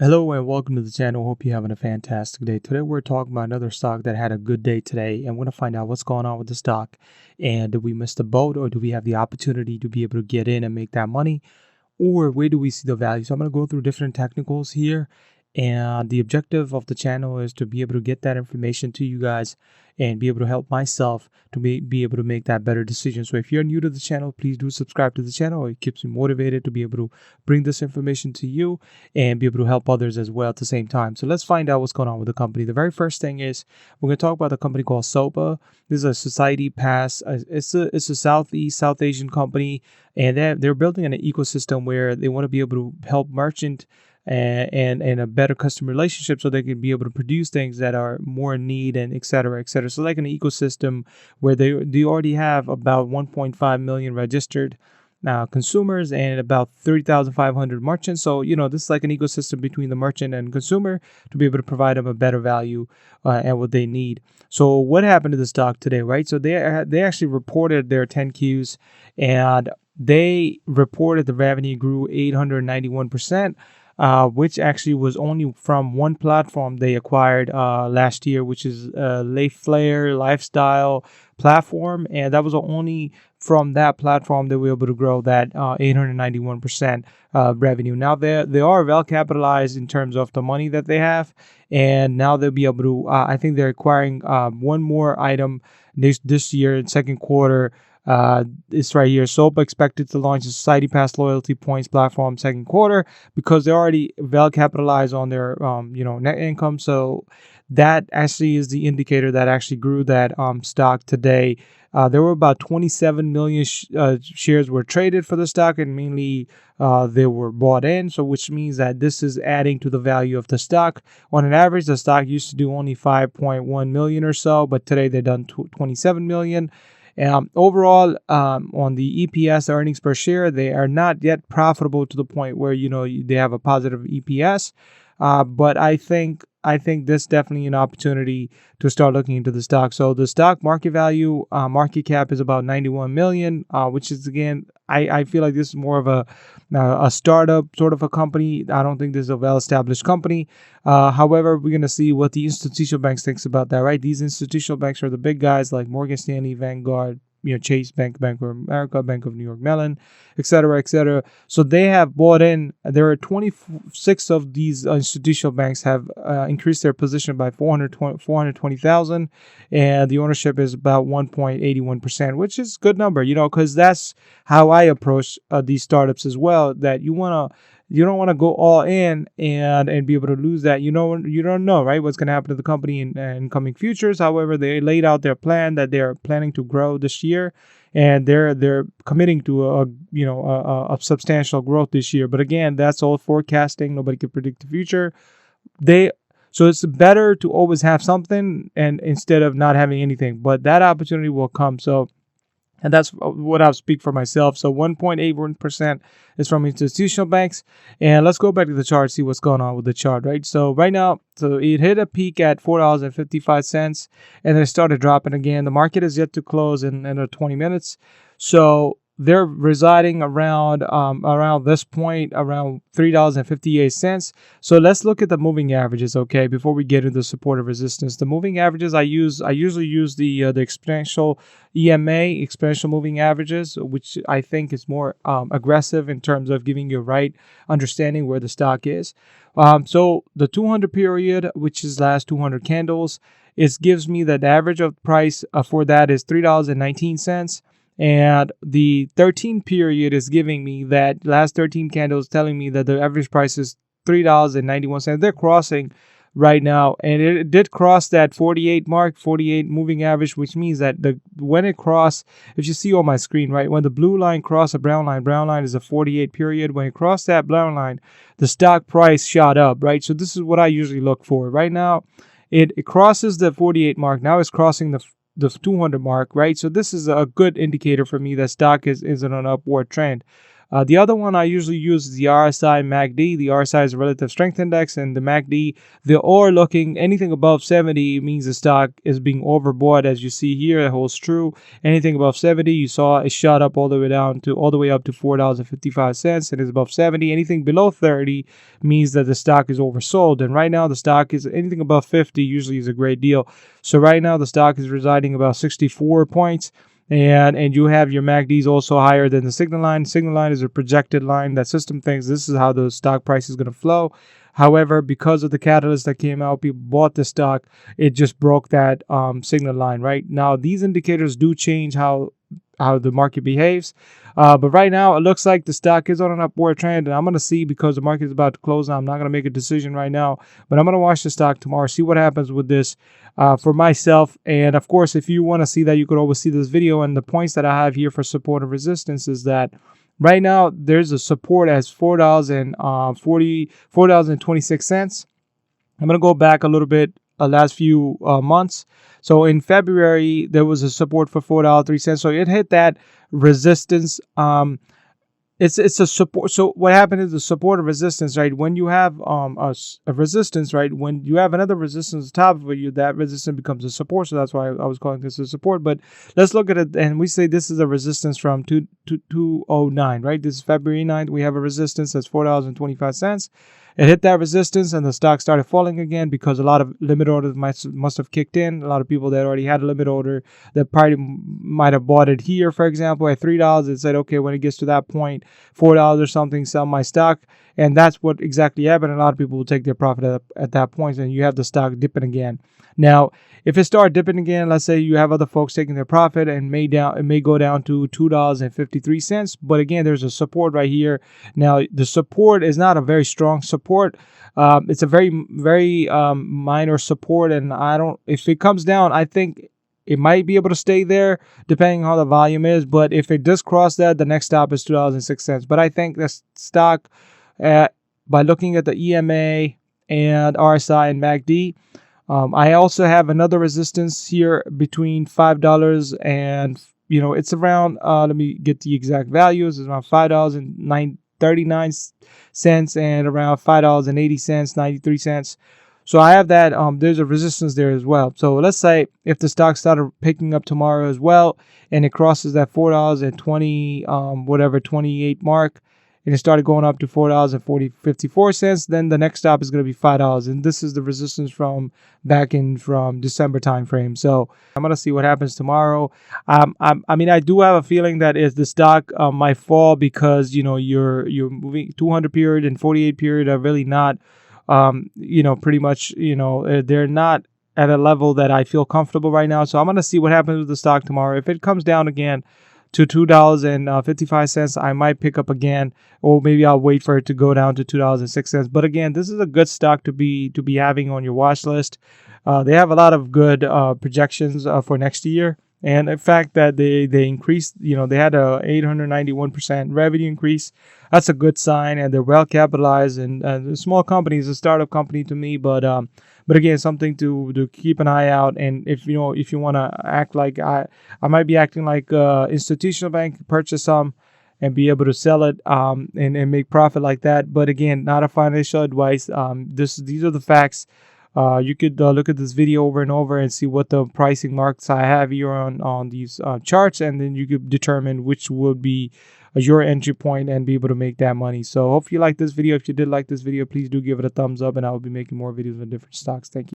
Hello and welcome to the channel. Hope you're having a fantastic day. Today we're talking about another stock that had a good day today, and we're going to find out what's going on with the stock. And did we miss the boat, or do we have the opportunity to be able to get in and make that money? Or where do we see the value? So I'm going to go through different technicals here, and the objective of the channel is to be able to get that information to you guys and be able to help myself to be able to make that better decision. So if you're new to the channel, please do subscribe to the channel. It keeps me motivated to be able to bring this information to you and be able to help others as well at the same time. So let's find out what's going on with the company. The very first thing is we're going to talk about the company called Sopa. This is a Society Pass. It's a South Asian company, and they're building an ecosystem where they want to be able to help merchant and a better customer relationship, so they can be able to produce things that are more in need, and et cetera, et cetera. So like an ecosystem where they already have about 1.5 million registered consumers and about 30,500 merchants. So, this is like an ecosystem between the merchant and consumer to be able to provide them a better value and what they need. So what happened to the stock today, right? So they actually reported their 10Qs, and they reported the revenue grew 891%. Which actually was only from one platform they acquired last year, which is Flair Lifestyle platform, and that was only from that platform that we were able to grow that 891% revenue. Now they are well capitalized in terms of the money that they have, and now they'll be able to. I think they're acquiring one more item this year in second quarter. It's right here. Sopa expected to launch a Society Pass loyalty points platform second quarter, because they're already well capitalized on their net income. So that actually is the indicator that actually grew that stock today. There were about 27 million shares were traded for the stock, and mainly they were bought in. So which means that this is adding to the value of the stock. On an average, the stock used to do only 5.1 million or so, but today they've done 27 million. Overall, on the EPS, earnings per share, they are not yet profitable to the point where they have a positive EPS. But I think this is definitely an opportunity to start looking into the stock. So the stock market value, market cap is about 91 million, which is, again, I feel like this is more of a startup sort of a company. I don't think this is a well-established company. However, we're going to see what the institutional banks thinks about that, right? These institutional banks are the big guys like Morgan Stanley, Vanguard, Chase Bank, Bank of America, Bank of New York Mellon, et cetera, et cetera. So they have bought in. There are 26 of these institutional banks have increased their position by 420,000, and the ownership is about 1.81%, which is a good number, because that's how I approach these startups as well. That you don't want to go all in and be able to lose that. You don't know, right, what's going to happen to the company in coming futures. However, they laid out their plan that they're planning to grow this year, and they're committing to a substantial growth this year. But again, that's all forecasting. Nobody can predict the future. So it's better to always have something and instead of not having anything. But that opportunity will come. And that's what I'll speak for myself. So 1.81% is from institutional banks. And let's go back to the chart, see what's going on with the chart, right? So right now, it hit a peak at $4.55, and then it started dropping again. The market is yet to close in 20 minutes. So they're residing around this point, around $3.58. So let's look at the moving averages, okay, before we get into support or resistance. The moving averages I usually use the Exponential EMA, Exponential moving averages, which I think is more aggressive in terms of giving you a right understanding where the stock is. So the 200 period, which is last 200 candles, it gives me that the average of price for that is $3.19. And the 13 period is giving me that last 13 candles, telling me that the average price is $3.91. They're crossing right now, and it did cross that 48 moving average, which means that when it crossed, if you see on my screen, right, when the blue line crossed a brown line is a 48 period. When it crossed that brown line, the stock price shot up, right? So this is what I usually look for. Right now, it crosses the 48 mark. Now it's crossing the 200 mark, right? So this is a good indicator for me that stock is in an upward trend. The other one I usually use is the RSI and MACD. The RSI is a relative strength index, and the MACD, the or looking anything above 70 means the stock is being overbought. As you see here, it holds true. Anything above 70, you saw it shot up all the way down to all the way up to $4.55, and is above 70. Anything below 30 means that the stock is oversold. And right now, the stock is anything above 50 usually is a great deal. So right now, the stock is residing about 64 points. And you have your MACDs also higher than the signal line. Signal line is a projected line that system thinks this is how the stock price is going to flow. However, because of the catalyst that came out, people bought the stock. It just broke that signal line. Right now, these indicators do change how the market behaves. But right now, it looks like the stock is on an upward trend. And I'm going to see, because the market is about to close now, I'm not going to make a decision right now. But I'm going to watch the stock tomorrow, see what happens with this for myself. And of course, if you want to see that, you could always see this video. And the points that I have here for support and resistance is that right now, there's a support as $4.26. I'm going to go back a little bit last few months. So in February, there was a support for $4.03. So it hit that resistance. It's a support. So what happened is the support and resistance, right? When you have a resistance, right? When you have another resistance on top of it, that resistance becomes a support. So that's why I was calling this a support. But let's look at it, and we say this is a resistance from 209, right? This is February 9th. We have a resistance that's $4.25. It hit that resistance, and the stock started falling again because a lot of limit orders must have kicked in. A lot of people that already had a limit order that probably might have bought it here, for example, at $3. It said, okay, when it gets to that point, $4 or something, sell my stock. And that's what exactly happened. A lot of people will take their profit at that point, and you have the stock dipping again. Now, if it starts dipping again, let's say you have other folks taking their profit, and it may go down to $2.53. But again, there's a support right here. Now, the support is not a very strong support. It's a very, very minor support. And if it comes down, I think it might be able to stay there depending on how the volume is. But if it does cross that, the next stop is $2.06. But I think the stock, by looking at the EMA and RSI and MACD, I also have another resistance here between $5 and, it's around, let me get the exact values. It's around $5.39 and around $5.80, 93 cents. So I have that. There's a resistance there as well. So let's say if the stock started picking up tomorrow as well, and it crosses that $4.20, 28 mark, and it started going up to $4.54, then the next stop is going to be $5. And this is the resistance from December timeframe. So I'm going to see what happens tomorrow. I do have a feeling that if the stock might fall because, you're moving 200 period and 48 period are really not, pretty much, they're not at a level that I feel comfortable right now. So I'm going to see what happens with the stock tomorrow. If it comes down again to $2.55, I might pick up again, or maybe I'll wait for it to go down to $2.06. But again, this is a good stock to be having on your watch list. They have a lot of good projections for next year, and in fact that they increased. They had a 891% revenue increase. That's a good sign, and they're well capitalized. And a small company is a startup company to me, but again, something to keep an eye out. And if you want to act like I might be acting like institutional bank, purchase some and be able to sell it and make profit like that. But again, not a financial advice. These are the facts. You could look at this video over and over and see what the pricing marks I have here on these charts, and then you could determine which would be your entry point and be able to make that money. So hope you like this video. If you did like this video, please do give it a thumbs up, and I will be making more videos on different stocks. Thank you.